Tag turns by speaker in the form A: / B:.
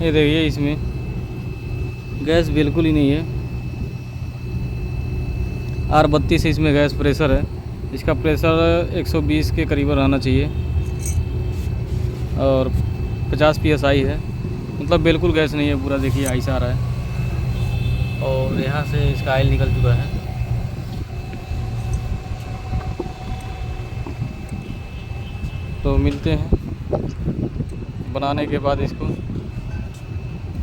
A: ये देखिए इसमें गैस बिल्कुल ही नहीं है। R32 इसमें गैस प्रेशर है। इसका प्रेशर 120 के करीब रहना चाहिए और 50 PSI है। मतलब बिल्कुल गैस नहीं है पूरा। देखिए ऐसा आ रहा है और यहाँ से इसका ऑयल निकल चुका है। तो मिलते हैं बनाने के बाद इसको।